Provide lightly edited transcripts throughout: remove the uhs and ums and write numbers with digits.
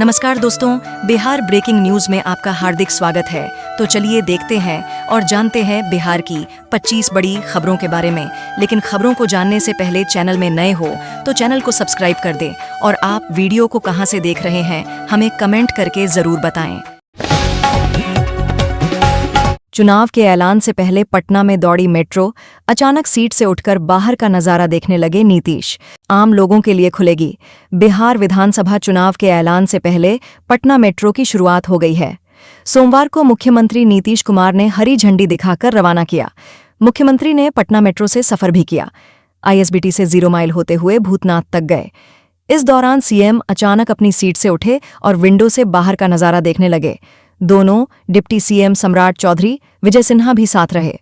नमस्कार दोस्तों, Bihar breaking news में आपका हार्दिक स्वागत है। तो चलिए देखते हैं और जानते हैं बिहार की 25 बड़ी खबरों के बारे में। लेकिन खबरों को जानने से पहले चैनल में नए हो तो चैनल को सब्सक्राइब कर दें और आप वीडियो को कहां से देख रहे हैं हमें कमेंट करके जरूर बताएं। चुनाव के ऐलान से पहले पटना में दौड़ी मेट्रो, अचानक सीट से उठकर बाहर का नजारा देखने लगे नीतीश। आम लोगों के लिए खुलेगी। बिहार विधानसभा चुनाव के ऐलान से पहले पटना मेट्रो की शुरुआत हो गई है। सोमवार को मुख्यमंत्री नीतीश कुमार ने हरी झंडी दिखाकर रवाना किया। मुख्यमंत्री ने पटना मेट्रो से सफर भी किया। आईएसबीटी से 0 माइल होते हुए भूतनाथ तक गए। इस दौरान सीएम अचानक अपनी सीट से उठे और विंडो से बाहर का नजारा देखने लगे। दोनों डिप्टी सीएम सम्राट चौधरी, विजय सिन्हा भी साथ रहे।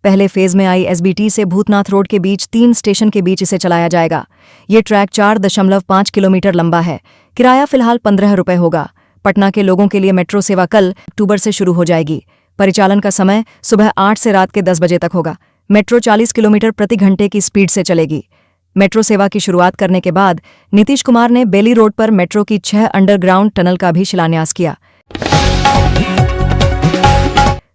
पहले फेज में आईएसबीटी से भूतनाथ रोड के बीच 3 स्टेशन के बीच इसे चलाया जाएगा। ये ट्रैक 4.5 किलोमीटर लंबा है। किराया फिलहाल 15 रुपये होगा। पटना के लोगों के लिए मेट्रो सेवा कल अक्टूबर से शुरू हो जाएगी। परिचालन का समय सुबह 8 से रात के 10 बजे तक होगा। मेट्रो 40 किलोमीटर प्रति घंटे की स्पीड से चलेगी। मेट्रो सेवा की शुरुआत करने के बाद नीतीश कुमार ने बेली रोड पर मेट्रो की 6 अंडरग्राउंड टनल का भी शिलान्यास किया।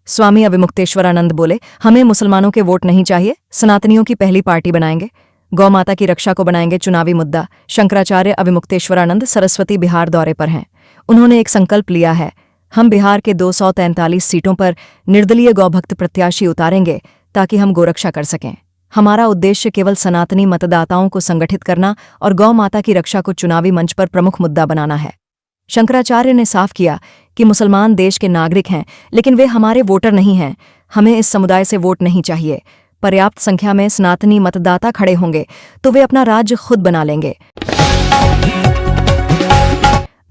स्वामी अविमुक्तेश्वरानंद बोले, हमें मुसलमानों के वोट नहीं चाहिए, सनातनियों की पहली पार्टी बनाएंगे। गौ माता की रक्षा को बनाएंगे चुनावी मुद्दा। शंकराचार्य अविमुक्तेश्वरानंद सरस्वती बिहार दौरे पर हैं। उन्होंने एक संकल्प लिया है, हम बिहार के 243 सीटों पर निर्दलीय गौभक्त प्रत्याशी उतारेंगे ताकि हम गोरक्षा कर सकें। हमारा उद्देश्य केवल सनातनी मतदाताओं को संगठित करना और गौ माता की रक्षा को चुनावी मंच पर प्रमुख मुद्दा बनाना है। शंकराचार्य ने साफ किया कि मुसलमान देश के नागरिक हैं, लेकिन वे हमारे वोटर नहीं हैं। हमें इस समुदाय से वोट नहीं चाहिए। पर्याप्त संख्या में सनातनी मतदाता खड़े होंगे तो वे अपना राज्य खुद बना लेंगे।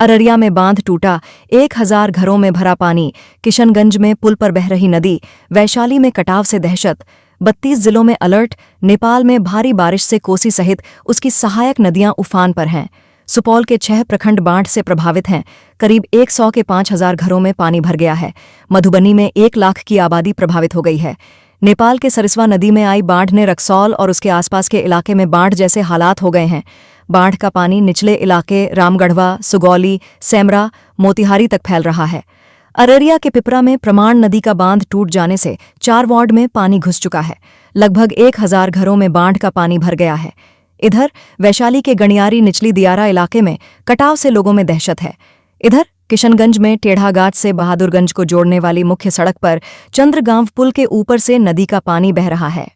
अररिया में बांध टूटा, 1000 घरों में भरा पानी। किशनगंज में पुल पर बह रही नदी। वैशाली में कटाव से दहशत। 32 जिलों में अलर्ट। नेपाल में भारी बारिश से कोसी सहित उसकी सहायक नदियां उफान पर हैं। सुपौल के 6 प्रखंड बाढ़ से प्रभावित हैं। करीब 100 के 5000 घरों में पानी भर गया है। मधुबनी में 1 लाख की आबादी प्रभावित हो गई है। नेपाल के सरिस्वा नदी में आई बाढ़ ने रक्सौल और उसके आसपास के इलाके में बाढ़ जैसे हालात हो गए हैं। बाढ़ का पानी निचले इलाके रामगढ़वा, सुगौली, सेमरा, मोतिहारी तक फैल रहा है। अररिया के पिपरा में प्रमाण नदी का बांध टूट जाने से 4 वार्ड में पानी घुस चुका है। लगभग 1000 घरों में बाढ़ का पानी भर गया है। इधर वैशाली के गणियारी निचली दियारा इलाके में कटाव से लोगों में दहशत है। इधर किशनगंज में टेढ़ागाछ से बहादुरगंज को जोड़ने वाली मुख्य सड़क पर चंद्रगांव पुल के ऊपर से नदी का पानी बह रहा है।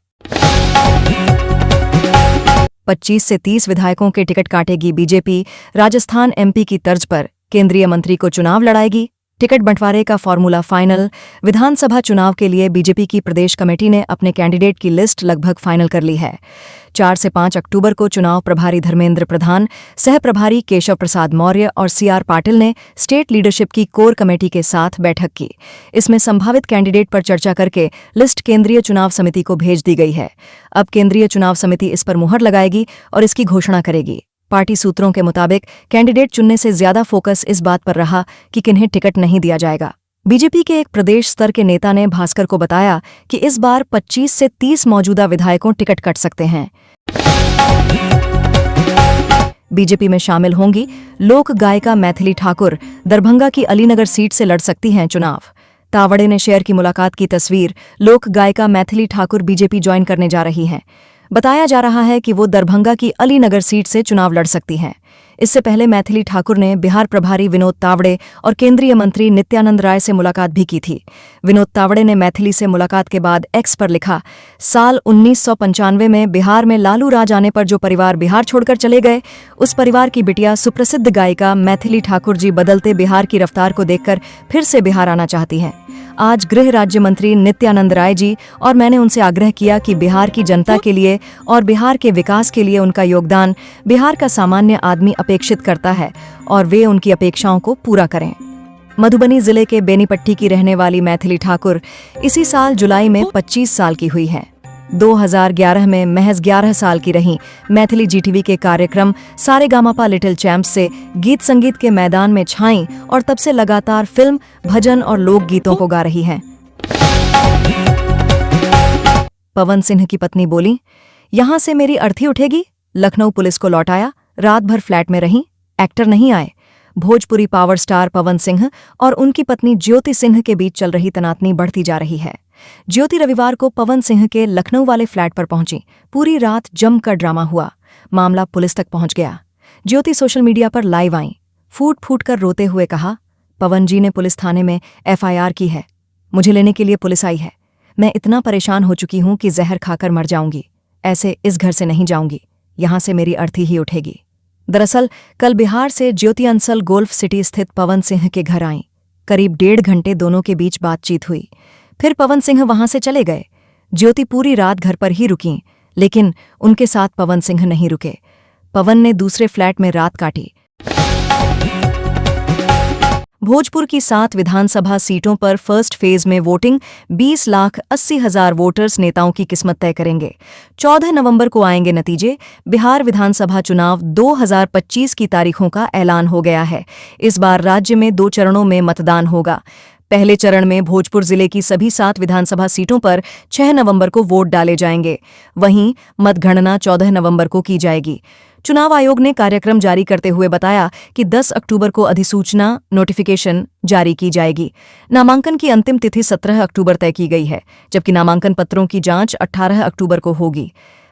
25 से 30 विधायकों के टिकट काटेगी बीजेपी। राजस्थान एमपी की तर्ज पर केंद्रीय मंत्री को चुनाव लड़ाएगी। टिकट बंटवारे का फॉर्मूला फाइनल। विधानसभा चुनाव के लिए बीजेपी की प्रदेश कमेटी ने अपने कैंडिडेट की लिस्ट लगभग फाइनल कर ली है। 4 से 5 अक्टूबर को चुनाव प्रभारी धर्मेंद्र प्रधान, सह प्रभारी केशव प्रसाद मौर्य और सीआर पाटिल ने स्टेट लीडरशिप की कोर कमेटी के साथ बैठक की। इसमें संभावित कैंडिडेट पर चर्चा करके लिस्ट केंद्रीय चुनाव समिति को भेज दी गई है। अब केंद्रीय चुनाव समिति इस पर मुहर लगाएगी और इसकी घोषणा करेगी। पार्टी सूत्रों के मुताबिक कैंडिडेट चुनने से ज्यादा फोकस इस बात पर रहा कि किन्हें टिकट नहीं दिया जाएगा। बीजेपी के एक प्रदेश स्तर के नेता ने भास्कर को बताया कि इस बार 25 से 30 मौजूदा विधायकों टिकट कट सकते हैं। बीजेपी में शामिल होंगी लोक गायिका मैथिली ठाकुर। दरभंगा की अलीनगर सीट से लड़ सकती हैं चुनाव। तावड़े ने शेयर की मुलाकात की तस्वीर। लोक गायिका मैथिली ठाकुर बीजेपी ज्वाइन करने जा रही हैं। बताया जा रहा है कि वो दरभंगा की अलीनगर सीट से चुनाव लड़ सकती हैं। इससे पहले मैथिली ठाकुर ने बिहार प्रभारी विनोद तावड़े और केंद्रीय मंत्री नित्यानंद राय से मुलाकात भी की थी। विनोद तावड़े ने मैथिली से मुलाकात के बाद एक्स पर लिखा, साल 1995 में बिहार में लालू राज आने पर जो परिवार बिहार छोड़कर चले गए, उस परिवार की बिटिया सुप्रसिद्ध गायिका मैथिली ठाकुर जी बदलते बिहार की रफ्तार को देखकर फिर से बिहार आना चाहती हैं। आज गृह राज्य मंत्री नित्यानंद राय जी और मैंने उनसे आग्रह किया कि बिहार की जनता के लिए और बिहार के विकास के लिए उनका योगदान बिहार का सामान्य आदमी अपेक्षित करता है और वे उनकी अपेक्षाओं को पूरा करें। मधुबनी जिले के बेनीपट्टी की रहने वाली मैथिली ठाकुर इसी साल जुलाई में 25 साल की हुई हैं। 2011 में महज 11 साल की रहीं मैथिली जीटीवी के कार्यक्रम सारेगामापा लिटिल चैम्प्स से गीत संगीत के मैदान में छाईं और तब से लगातार फिल्म, भजन और लोकगीतों को गा रही हैं। पवन सिंह की पत्नी बोली, यहां से मेरी अर्थी उठेगी। लखनऊ पुलिस को लौटाया, रात भर फ्लैट में रहीं, एक्टर नहीं आए। भोजपुरी पावर स्टार पवन सिंह और उनकी पत्नी ज्योति सिंह के बीच चल रही तनातनी बढ़ती जा रही है। ज्योति रविवार को पवन सिंह के लखनऊ वाले फ्लैट पर पहुंची। पूरी रात जमकर ड्रामा हुआ। मामला पुलिस तक पहुंच गया। ज्योति सोशल मीडिया पर लाइव आईं। फूट फूट कर रोते हुए कहा, पवन जी ने पुलिस थाने में FIR की है। मुझे लेने के लिए पुलिस आई है। मैं इतना परेशान हो चुकी हूं कि जहर खाकर मर जाऊंगी। ऐसे इस घर से नहीं जाऊंगी। यहां से मेरी अर्थी ही उठेगी। दरअसल कल बिहार से ज्योति अंसल गोल्फ सिटी स्थित पवन सिंह के घर आईं। करीब 1.5 घंटे दोनों के बीच बातचीत हुई। फिर पवन सिंह वहां से चले गए। ज्योति पूरी रात घर पर ही रुकीं, लेकिन उनके साथ पवन सिंह नहीं रुके। पवन ने दूसरे फ्लैट में रात काटी। भोजपुर की 7 विधानसभा सीटों पर फर्स्ट फेज में वोटिंग 20,80,000 वोटर्स नेताओं की किस्मत तय करेंगे। 14 नवंबर को आएंगे नतीजे। बिहार विधानसभा चुनाव 2025 की तारीखों का ऐलान हो गया है। इस बार राज्य में 2 चरणों में मतदान होगा। पहले चरण में भोजपुर जिले की सभी 7 विधानसभा सीटों पर 6 नवंबर को वोट डाले जाएंगे। वहीं मतगणना 14 नवंबर को की जाएगी। चुनाव आयोग ने कार्यक्रम जारी करते हुए बताया कि 10 अक्टूबर को अधिसूचना नोटिफिकेशन जारी की जाएगी। नामांकन की अंतिम तिथि 17 अक्टूबर तय की गई है, जबकि नामांकन पत्रों की जांच 18 अक्टूबर को होगी।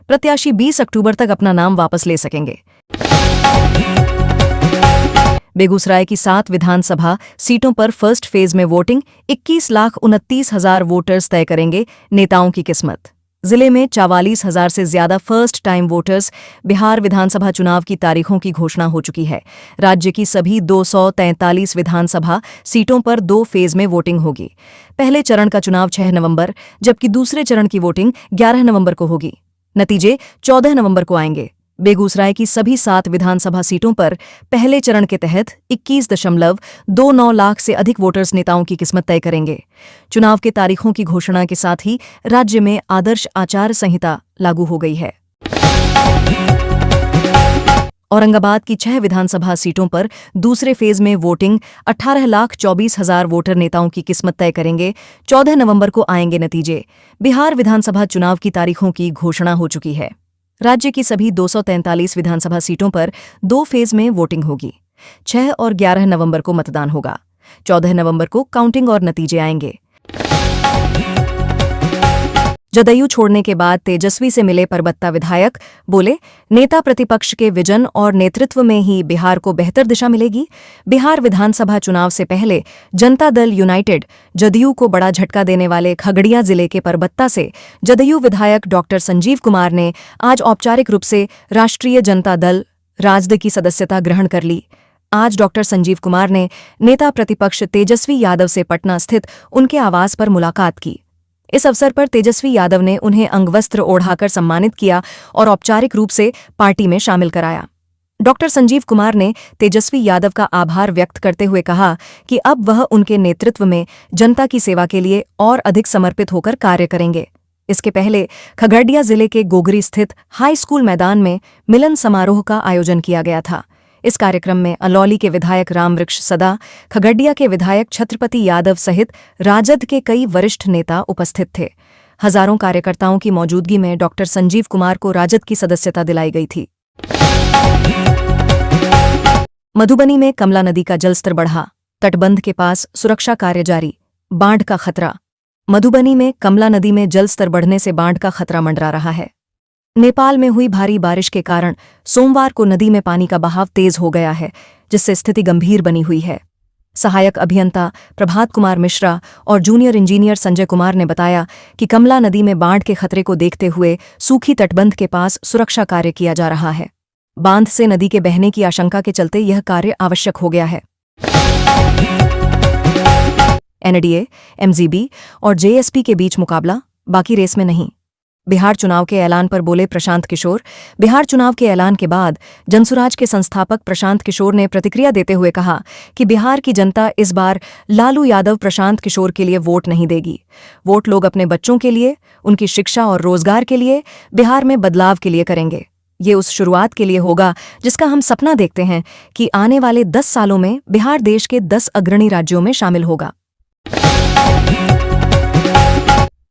प्रत्याशी 20 अक्टूबर तक अपना नाम वापस ले सकेंगे। बेगूसराय की 7 विधानसभा सीटों पर फर्स्ट फेज में वोटिंग 21,29,000 वोटर्स तय करेंगे नेताओं की किस्मत। जिले में 44,000 से ज्यादा फर्स्ट टाइम वोटर्स। बिहार विधानसभा चुनाव की तारीखों की घोषणा हो चुकी है। राज्य की सभी 243 विधानसभा सीटों पर 2 फेज में वोटिंग होगी। पहले चरण का चुनाव 6 नवंबर, जबकि दूसरे चरण की वोटिंग 11 नवंबर को होगी। नतीजे 14 नवंबर को आएंगे। बेगूसराय की सभी 7 विधानसभा सीटों पर पहले चरण के तहत 21.29 लाख से अधिक वोटर्स नेताओं की किस्मत तय करेंगे। चुनाव के तारीखों की घोषणा के साथ ही राज्य में आदर्श आचार संहिता लागू हो गई है। औरंगाबाद की 6 विधानसभा सीटों पर दूसरे फेज में वोटिंग 18,24,000 वोटर नेताओं की किस्मत तय करेंगे। 14 नवंबर को आएंगे नतीजे। बिहार विधानसभा चुनाव की तारीखों की घोषणा हो चुकी है। राज्य की सभी 243 विधानसभा सीटों पर 2 फेज में वोटिंग होगी। 6 और 11 नवंबर को मतदान होगा। 14 नवंबर को काउंटिंग और नतीजे आएंगे। जदयू छोड़ने के बाद तेजस्वी से मिले परबत्ता विधायक बोले, नेता प्रतिपक्ष के विजन और नेतृत्व में ही बिहार को बेहतर दिशा मिलेगी। बिहार विधानसभा चुनाव से पहले जनता दल यूनाइटेड जदयू को बड़ा झटका देने वाले खगड़िया जिले के परबत्ता से जदयू विधायक डॉक्टर संजीव कुमार ने आज औपचारिक रूप से राष्ट्रीय जनता दल राजद की सदस्यता ग्रहण कर ली। आज डॉक्टर संजीव कुमार ने नेता प्रतिपक्ष तेजस्वी यादव से पटना स्थित उनके आवास पर मुलाकात की। इस अवसर पर तेजस्वी यादव ने उन्हें अंगवस्त्र ओढ़ाकर सम्मानित किया और औपचारिक रूप से पार्टी में शामिल कराया। डॉक्टर संजीव कुमार ने तेजस्वी यादव का आभार व्यक्त करते हुए कहा कि अब वह उनके नेतृत्व में जनता की सेवा के लिए और अधिक समर्पित होकर कार्य करेंगे। इसके पहले खगड़िया जिले के गोगरी स्थित हाई स्कूल मैदान में मिलन समारोह का आयोजन किया गया था। इस कार्यक्रम में अलौली के विधायक रामवृक्ष सदा, खगड़िया के विधायक छत्रपति यादव सहित राजद के कई वरिष्ठ नेता उपस्थित थे। हजारों कार्यकर्ताओं की मौजूदगी में डॉक्टर संजीव कुमार को राजद की सदस्यता दिलाई गई थी। मधुबनी में कमला नदी का जलस्तर बढ़ा। तटबंध के पास सुरक्षा कार्य जारी। बाढ़ का खतरा। मधुबनी में कमला नदी में जलस्तर बढ़ने से बाढ़ का खतरा मंडरा रहा है। नेपाल में हुई भारी बारिश के कारण सोमवार को नदी में पानी का बहाव तेज हो गया है, जिससे स्थिति गंभीर बनी हुई है। सहायक अभियंता प्रभात कुमार मिश्रा और जूनियर इंजीनियर संजय कुमार ने बताया कि कमला नदी में बाढ़ के खतरे को देखते हुए सूखी तटबंध के पास सुरक्षा कार्य किया जा रहा है। बांध से नदी के बहने की आशंका के चलते यह कार्य आवश्यक हो गया है। एनडीए, एमजीबी और जेएसपी के बीच मुकाबला, बाकी रेस में नहीं। बिहार चुनाव के ऐलान पर बोले प्रशांत किशोर। बिहार चुनाव के ऐलान के बाद जनसुराज के संस्थापक प्रशांत किशोर ने प्रतिक्रिया देते हुए कहा कि बिहार की जनता इस बार लालू यादव प्रशांत किशोर के लिए वोट नहीं देगी। वोट लोग अपने बच्चों के लिए, उनकी शिक्षा और रोजगार के लिए, बिहार में बदलाव के लिए करेंगे। ये उस शुरुआत के लिए होगा जिसका हम सपना देखते हैं कि आने वाले 10 सालों में बिहार देश के 10 अग्रणी राज्यों में शामिल होगा।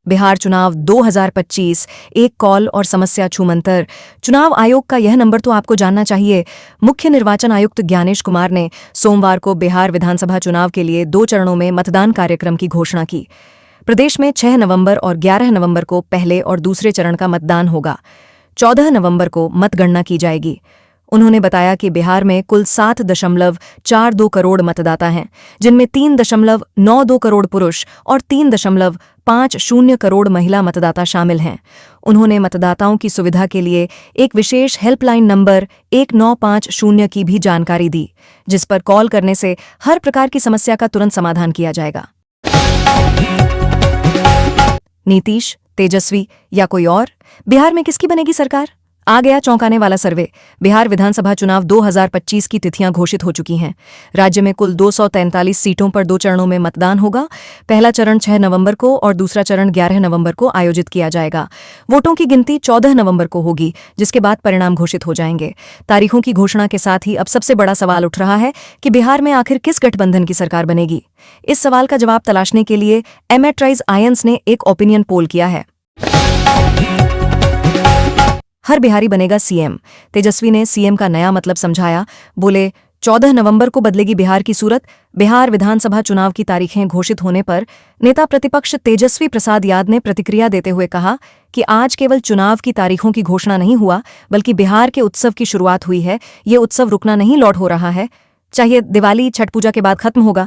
बिहार चुनाव 2025 एक कॉल और समस्या छूमंतर। चुनाव आयोग का यह नंबर तो आपको जानना चाहिए। मुख्य निर्वाचन आयुक्त ज्ञानेश कुमार ने सोमवार को बिहार विधानसभा चुनाव के लिए 2 चरणों में मतदान कार्यक्रम की घोषणा की। प्रदेश में 6 नवंबर और 11 नवंबर को पहले और दूसरे चरण का मतदान होगा। 14 नवंबर को मतगणना की जाएगी। उन्होंने बताया कि बिहार में कुल 7.42 करोड़ मतदाता हैं, जिनमें 3.92 करोड़ पुरुष और 3.50 करोड़ महिला मतदाता शामिल हैं। उन्होंने मतदाताओं की सुविधा के लिए एक विशेष हेल्पलाइन नंबर 1950 की भी जानकारी दी, जिस पर कॉल करने से हर प्रकार की समस्या का तुरंत समाधान किया जाएगा। नीतीश, तेजस्वी या कोई और? बिहार में किसकी बनेगी सरकार? आ गया चौंकाने वाला सर्वे। बिहार विधानसभा चुनाव 2025 की तिथियां घोषित हो चुकी हैं। राज्य में कुल 243 सीटों पर 2 चरणों में मतदान होगा। पहला चरण 6 नवंबर को और दूसरा चरण 11 नवंबर को आयोजित किया जाएगा। वोटों की गिनती 14 नवंबर को होगी, जिसके बाद परिणाम घोषित हो जाएंगे। तारीखों की घोषणा के साथ ही अब सबसे बड़ा सवाल उठ रहा है कि बिहार में आखिर किस गठबंधन की सरकार बनेगी। इस सवाल का जवाब तलाशने के लिए एमेट्राइज आयंस ने एक ओपिनियन पोल किया है। हर बिहारी बनेगा सीएम। तेजस्वी ने सीएम का नया मतलब समझाया। बोले, 14 नवंबर को बदलेगी बिहार की सूरत। बिहार विधानसभा चुनाव की तारीखें घोषित होने पर नेता प्रतिपक्ष तेजस्वी प्रसाद यादव ने प्रतिक्रिया देते हुए कहा कि आज केवल चुनाव की तारीखों की घोषणा नहीं हुआ, बल्कि बिहार के उत्सव की शुरुआत हुई है। ये उत्सव रुकना नहीं, लौट हो रहा है। चाहे दिवाली, छठ पूजा के बाद खत्म होगा।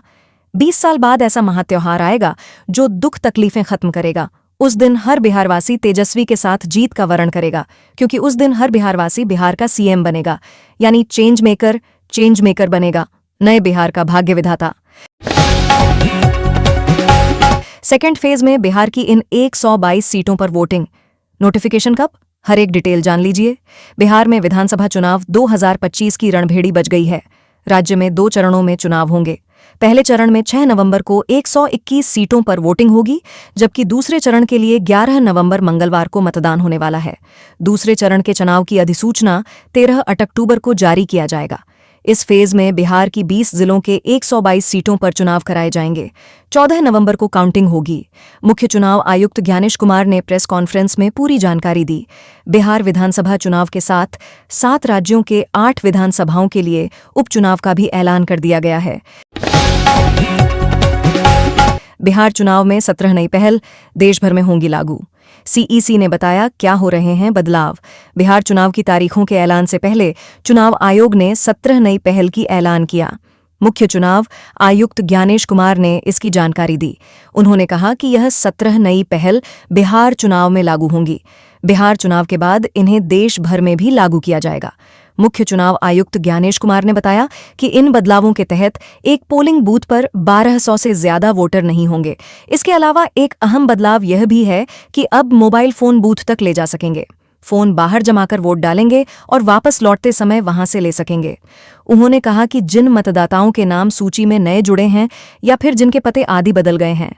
20 साल बाद ऐसा महात्योहार आएगा जो दुख तकलीफें खत्म करेगा। उस दिन हर बिहारवासी तेजस्वी के साथ जीत का वर्ण करेगा, क्योंकि उस दिन हर बिहारवासी बिहार का सीएम बनेगा, यानी चेंज मेकर बनेगा, नए बिहार का भाग्य विधाता। सेकेंड फेज में बिहार की इन 122 सीटों पर वोटिंग। नोटिफिकेशन कब? हर एक डिटेल जान लीजिए। बिहार में विधानसभा चुनाव 2025 की रणभेड़ी बज गई है। राज्य में 2 चरणों में चुनाव होंगे। पहले चरण में 6 नवंबर को 121 सीटों पर वोटिंग होगी, जबकि दूसरे चरण के लिए 11 नवंबर मंगलवार को मतदान होने वाला है। दूसरे चरण के चुनाव की अधिसूचना 13 अक्टूबर को जारी किया जाएगा। इस फेज में बिहार की 20 जिलों के 122 सीटों पर चुनाव कराए जाएंगे। 14 नवंबर को काउंटिंग होगी। मुख्य चुनाव आयुक्त ज्ञानेश कुमार ने प्रेस कॉन्फ्रेंस में पूरी जानकारी दी। बिहार विधानसभा चुनाव के साथ 7 राज्यों के 8 विधानसभाओं के लिए उपचुनाव का भी ऐलान कर दिया गया है। बिहार चुनाव में 17 नई पहल देश भर में होंगी लागू। सीईसी ने बताया क्या हो रहे हैं बदलाव। बिहार चुनाव की तारीखों के ऐलान से पहले चुनाव आयोग ने 17 नई पहल की ऐलान किया। मुख्य चुनाव आयुक्त ज्ञानेश कुमार ने इसकी जानकारी दी। उन्होंने कहा कि यह 17 नई पहल बिहार चुनाव में लागू होंगी। बिहार चुनाव के बाद इन्हें देश भर में भी लागू किया जाएगा। मुख्य चुनाव आयुक्त ज्ञानेश कुमार ने बताया कि इन बदलावों के तहत एक पोलिंग बूथ पर 1200 से ज्यादा वोटर नहीं होंगे। इसके अलावा एक अहम बदलाव यह भी है कि अब मोबाइल फोन बूथ तक ले जा सकेंगे। फोन बाहर जमाकर वोट डालेंगे और वापस लौटते समय वहां से ले सकेंगे। उन्होंने कहा कि जिन मतदाताओं के नाम सूची में नए जुड़े हैं या फिर जिनके पते आदि बदल गए हैं।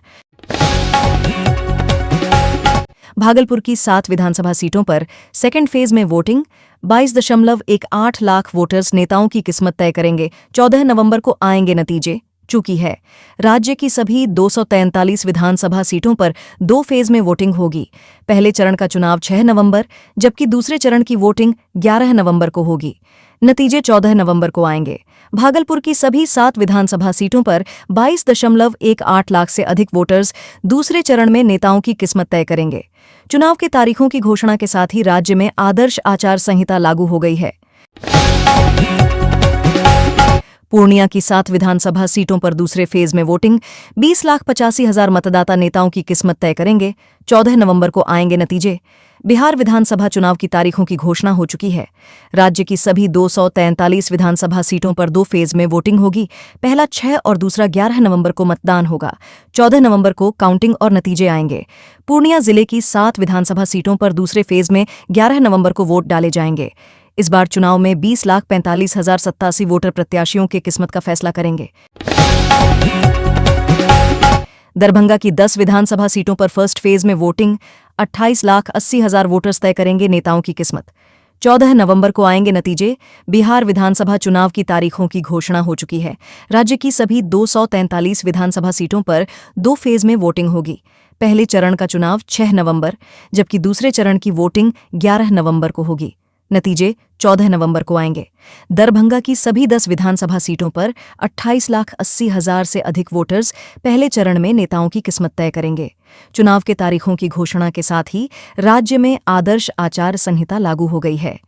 भागलपुर की 7 विधानसभा सीटों पर सेकेंड फेज में वोटिंग। 22.18 लाख वोटर्स नेताओं की किस्मत तय करेंगे। 14 नवंबर को आएंगे नतीजे। चुकी है। राज्य की सभी 243 विधानसभा सीटों पर 2 फेज में वोटिंग होगी। पहले चरण का चुनाव 6 नवंबर, जबकि दूसरे चरण की वोटिंग 11 नवंबर को होगी। नतीजे 14 नवंबर को आएंगे। भागलपुर की सभी 7 विधानसभा सीटों पर 22.18 लाख से अधिक वोटर्स दूसरे चरण में नेताओं की किस्मत तय करेंगे। चुनाव की तारीखों की घोषणा के साथ ही राज्य में आदर्श आचार संहिता लागू हो गई है। पूर्णिया की 7 विधानसभा सीटों पर दूसरे फेज में वोटिंग। 20,85,000 मतदाता नेताओं की किस्मत तय करेंगे। 14 नवंबर को आएंगे नतीजे। बिहार विधानसभा चुनाव की तारीखों की घोषणा हो चुकी है। राज्य की सभी 243 विधानसभा सीटों पर 2 फेज में वोटिंग होगी। पहला 6 और दूसरा 11 नवंबर को मतदान होगा। 14 नवंबर को काउंटिंग और नतीजे आएंगे। पूर्णिया जिले की 7 विधानसभा सीटों पर दूसरे फेज में 11 नवंबर को वोट डाले जाएंगे। इस बार चुनाव में 20,45,087 वोटर प्रत्याशियों की किस्मत का फैसला करेंगे। दरभंगा की 10 विधानसभा सीटों पर फर्स्ट फेज में वोटिंग। 28,80,000 वोटर्स तय करेंगे नेताओं की किस्मत। 14 नवंबर को आएंगे नतीजे। बिहार विधानसभा चुनाव की तारीखों की घोषणा हो चुकी है। राज्य की सभी 243 विधानसभा सीटों पर 2 फेज में वोटिंग होगी। पहले चरण का चुनाव 6 नवंबर, जबकि दूसरे चरण की वोटिंग 11 नवंबर को होगी। नतीजे 14 नवंबर को आएंगे। दरभंगा की सभी 10 विधानसभा सीटों पर 28,80,000 से अधिक वोटर्स पहले चरण में नेताओं की किस्मत तय करेंगे। चुनाव के तारीखों की घोषणा के साथ ही राज्य में आदर्श आचार संहिता लागू हो गई है।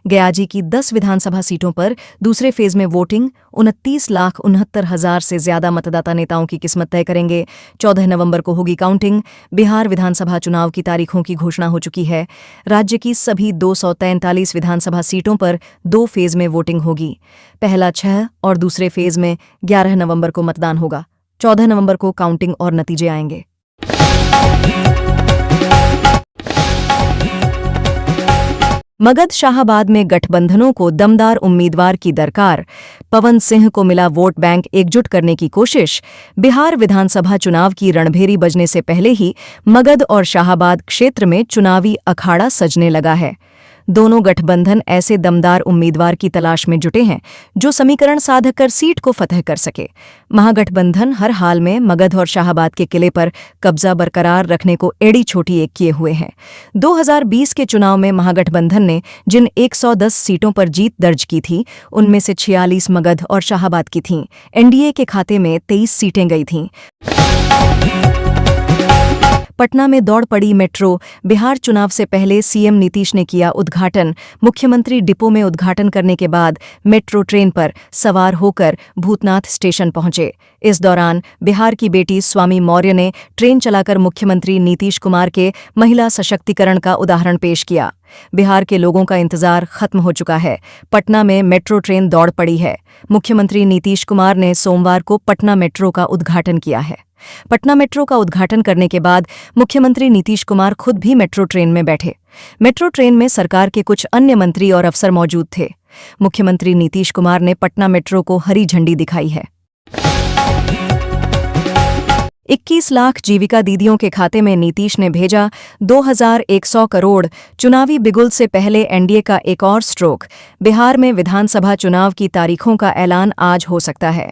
गयाजी की 10 विधानसभा सीटों पर दूसरे फेज में वोटिंग 29,69,000 से ज्यादा मतदाता नेताओं की किस्मत तय करेंगे। 14 नवंबर को होगी काउंटिंग। बिहार विधानसभा चुनाव की तारीखों की घोषणा हो चुकी है। राज्य की सभी 243 विधानसभा सीटों पर 2 फेज में वोटिंग होगी। पहला 6 और दूसरे फेज में 11 नवंबर को मतदान होगा। 14 नवंबर को काउंटिंग और नतीजे आएंगे। मगध शाहाबाद में गठबंधनों को दमदार उम्मीदवार की दरकार। पवन सिंह को मिला वोट बैंक एकजुट करने की कोशिश। बिहार विधानसभा चुनाव की रणभेरी बजने से पहले ही मगध और शाहाबाद क्षेत्र में चुनावी अखाड़ा सजने लगा है। दोनों गठबंधन ऐसे दमदार उम्मीदवार की तलाश में जुटे हैं जो समीकरण साध कर सीट को फतह कर सके। महागठबंधन हर हाल में मगध और शाहाबाद के किले पर कब्जा बरकरार रखने को एड़ी छोटी एक किए हुए हैं। 2020 के चुनाव में महागठबंधन ने जिन 110 सीटों पर जीत दर्ज की थी, उनमें से 46 मगध और शाहाबाद की थीं। एनडीए के खाते में 23 सीटें गई थीं। पटना में दौड़ पड़ी मेट्रो। बिहार चुनाव से पहले सीएम नीतीश ने किया उद्घाटन। मुख्यमंत्री डिपो में उद्घाटन करने के बाद मेट्रो ट्रेन पर सवार होकर भूतनाथ स्टेशन पहुंचे। इस दौरान बिहार की बेटी स्वामी मौर्य ने ट्रेन चलाकर मुख्यमंत्री नीतीश कुमार के महिला सशक्तिकरण का उदाहरण पेश किया। बिहार के लोगों का इंतजार खत्म हो चुका है। पटना में मेट्रो ट्रेन दौड़ पड़ी है। मुख्यमंत्री नीतीश कुमार ने सोमवार को पटना मेट्रो का उद्घाटन किया है। पटना मेट्रो का उद्घाटन करने के बाद मुख्यमंत्री नीतीश कुमार खुद भी मेट्रो ट्रेन में बैठे। मेट्रो ट्रेन में सरकार के कुछ अन्य मंत्री और अफसर मौजूद थे। मुख्यमंत्री नीतीश कुमार ने पटना मेट्रो को हरी झंडी दिखाई है। 21 लाख जीविका दीदियों के खाते में नीतीश ने भेजा 2,100 करोड़। चुनावी बिगुल से पहले एनडीए का एक और स्ट्रोक। बिहार में विधानसभा चुनाव की तारीखों का ऐलान आज हो सकता है।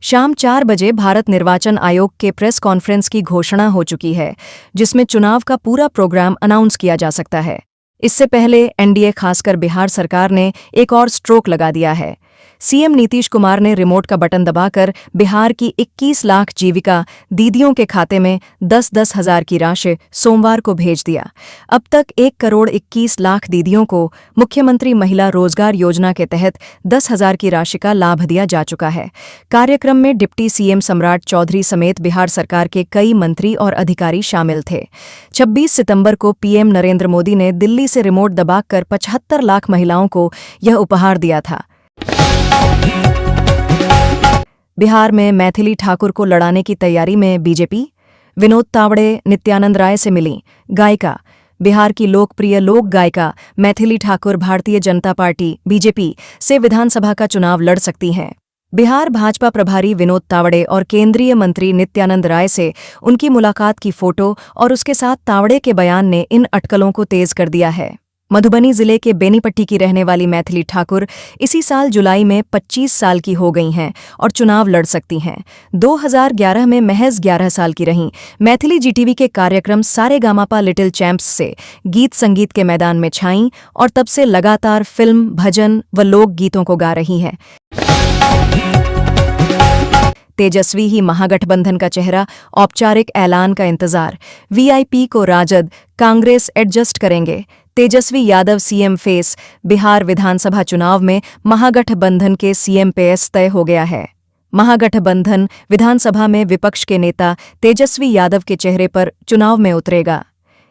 शाम 4 बजे भारत निर्वाचन आयोग के प्रेस कॉन्फ्रेंस की घोषणा हो चुकी है, जिसमें चुनाव का पूरा प्रोग्राम अनाउंस किया जा सकता है। इससे पहले एनडीए खासकर बिहार सरकार ने एक और स्ट्रोक लगा दिया है। सीएम नीतीश कुमार ने रिमोट का बटन दबाकर बिहार की 21 लाख जीविका दीदियों के खाते में 10-10 हज़ार की राशि सोमवार को भेज दिया। अब तक 1 करोड़ 21 लाख दीदियों को मुख्यमंत्री महिला रोजगार योजना के तहत 10,000 की राशि का लाभ दिया जा चुका है। कार्यक्रम में डिप्टी सीएम सम्राट चौधरी समेत बिहार सरकार के कई मंत्री और अधिकारी शामिल थे। 26 सितंबर को पीएम नरेंद्र मोदी ने दिल्ली से रिमोट दबाकर 75 लाख महिलाओं को यह उपहार दिया था। बिहार में मैथिली ठाकुर को लड़ाने की तैयारी में बीजेपी। विनोद तावड़े नित्यानंद राय से मिलीं। गायिका। बिहार की लोकप्रिय लोक गायिका मैथिली ठाकुर भारतीय जनता पार्टी बीजेपी से विधानसभा का चुनाव लड़ सकती हैं। बिहार भाजपा प्रभारी विनोद तावड़े और केंद्रीय मंत्री नित्यानंद राय से उनकी मुलाकात की फोटो और उसके साथ तावड़े के बयान ने इन अटकलों को तेज कर दिया है। मधुबनी जिले के बेनीपट्टी की रहने वाली मैथिली ठाकुर इसी साल जुलाई में 25 साल की हो गई हैं और चुनाव लड़ सकती हैं। 2011 में महज 11 साल की रहीं। मैथिली जीटीवी के कार्यक्रम सारेगामापा लिटिल चैंप्स से गीत संगीत के मैदान में छाईं और तब से लगातार फिल्म, भजन व लोक गीतों को गा रही हैं। तेजस्वी ही महागठबंधन का चेहरा, औपचारिक ऐलान का इंतजार। वीआईपी को राजद, कांग्रेस एडजस्ट करेंगे। Tejashwi Yadav CM face. बिहार विधानसभा चुनाव में महागठबंधन के सीएम पेस तय हो गया है। महागठबंधन विधानसभा में विपक्ष के नेता तेजस्वी यादव के चेहरे पर चुनाव में उतरेगा।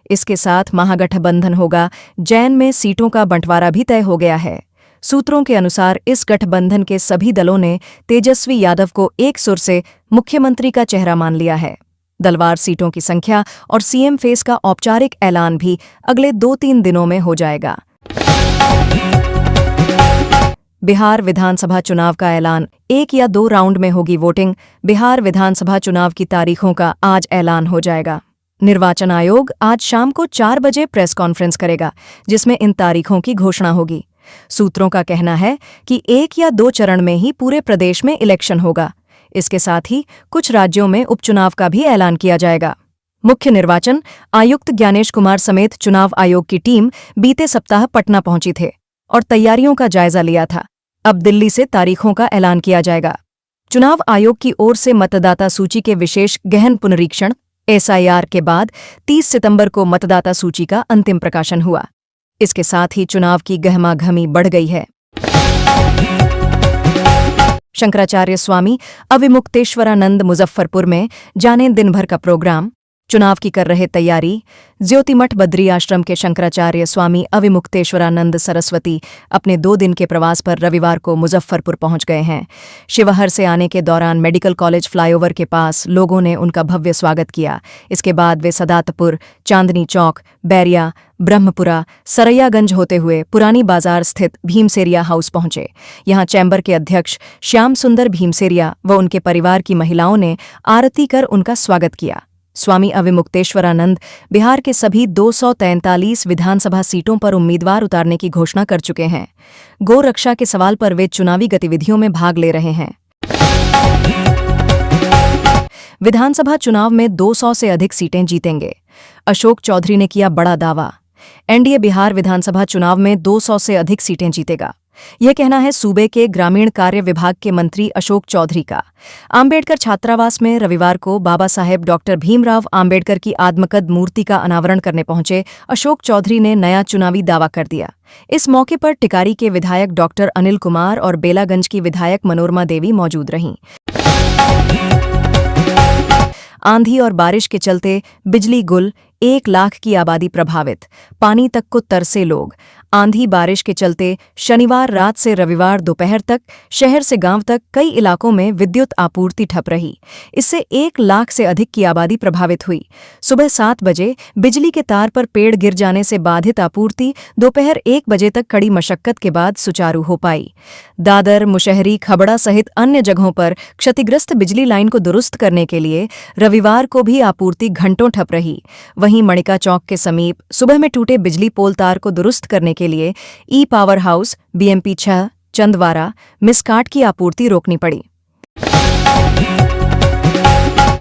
इसके साथ महागठबंधन होगा। जैन में सीटों का बंटवारा भी तय हो गया है। सूत्रों के अनुसार इस गठबंधन के सभी दलों ने तेजस्वी यादव को एक सुर से मुख्यमंत्री का चेहरा मान लिया है। दलवार सीटों की संख्या और सीएम फेस का औपचारिक ऐलान भी अगले 2-3 दिनों में हो जाएगा। बिहार विधानसभा चुनाव का ऐलान। 1 या 2 राउंड में होगी वोटिंग। बिहार विधानसभा चुनाव की तारीखों का आज ऐलान हो जाएगा। निर्वाचन आयोग आज शाम को 4 बजे प्रेस कॉन्फ्रेंस करेगा, जिसमें इन तारीखों की घोषणा होगी। सूत्रों का कहना है कि 1 या 2 चरण में ही पूरे प्रदेश में इलेक्शन होगा। इसके साथ ही कुछ राज्यों में उपचुनाव का भी ऐलान किया जाएगा। मुख्य निर्वाचन आयुक्त ज्ञानेश कुमार समेत चुनाव आयोग की टीम बीते सप्ताह पटना पहुंची थे और तैयारियों का जायजा लिया था। अब दिल्ली से तारीखों का ऐलान किया जाएगा। चुनाव आयोग की ओर से मतदाता सूची के विशेष गहन पुनरीक्षण SIR के बाद 30 सितंबर को मतदाता सूची का अंतिम प्रकाशन हुआ। इसके साथ ही चुनाव की गहमागहमी बढ़ गई है। शंकराचार्य स्वामी अविमुक्तेश्वरानंद मुजफ्फरपुर में जाने दिन भर का प्रोग्राम, चुनाव की कर रहे तैयारी। ज्योतिमठ बद्री आश्रम के शंकराचार्य स्वामी अविमुक्तेश्वरानंद सरस्वती अपने 2 दिन के प्रवास पर रविवार को मुजफ्फरपुर पहुंच गए हैं। शिवहर से आने के दौरान मेडिकल कॉलेज फ्लाईओवर के पास लोगों ने उनका भव्य स्वागत किया। इसके बाद वे सदातपुर, चांदनी चौक, बैरिया, ब्रह्मपुरा, सरैयागंज होते हुए पुरानी बाजार स्थित भीमसेरिया हाउस पहुंचे। यहां चैम्बर के अध्यक्ष श्याम सुंदर भीमसेरिया व उनके परिवार की महिलाओं ने आरती कर उनका स्वागत किया। स्वामी अविमुक्तेश्वरानंद बिहार के सभी 243 विधानसभा सीटों पर उम्मीदवार उतारने की घोषणा कर चुके हैं। गौ रक्षा के सवाल पर वे चुनावी गतिविधियों में भाग ले रहे हैं। विधानसभा चुनाव में 200 से अधिक सीटें जीतेंगे, अशोक चौधरी ने किया बड़ा दावा। NDA बिहार विधानसभा चुनाव में 200 से अधिक सीटें जीतेगा, यह कहना है सूबे के ग्रामीण कार्य विभाग के मंत्री अशोक चौधरी का। आम्बेडकर छात्रावास में रविवार को बाबा साहेब डॉक्टर भीमराव आम्बेडकर की आत्मकद मूर्ति का अनावरण करने पहुंचे अशोक चौधरी ने नया चुनावी दावा कर दिया। इस मौके पर टिकारी के विधायक डॉक्टर अनिल कुमार और बेलागंज की विधायक मनोरमा देवी मौजूद रहीं। आंधी और बारिश के चलते बिजली गुल, 1 लाख की आबादी प्रभावित, पानी तक को तरसे लोग। आंधी बारिश के चलते शनिवार रात से रविवार दोपहर तक शहर से गांव तक कई इलाकों में विद्युत आपूर्ति ठप रही। इससे 1 लाख से अधिक की आबादी प्रभावित हुई। सुबह 7 बजे बिजली के तार पर पेड़ गिर जाने से बाधित आपूर्ति दोपहर 1 बजे तक कड़ी मशक्कत के बाद सुचारू हो पाई। दादर, मुशहरी, खबड़ा सहित अन्य जगहों पर क्षतिग्रस्त बिजली लाइन को दुरुस्त करने के लिए रविवार को भी आपूर्ति घंटों ठप रही। वहीं मणिका चौक के समीप सुबह में टूटे बिजली पोल तार को दुरुस्त करने के लिए पावर हाउस, BMP 6, चंदवारा, मिसकाट की आपूर्ति रोकनी पड़ी।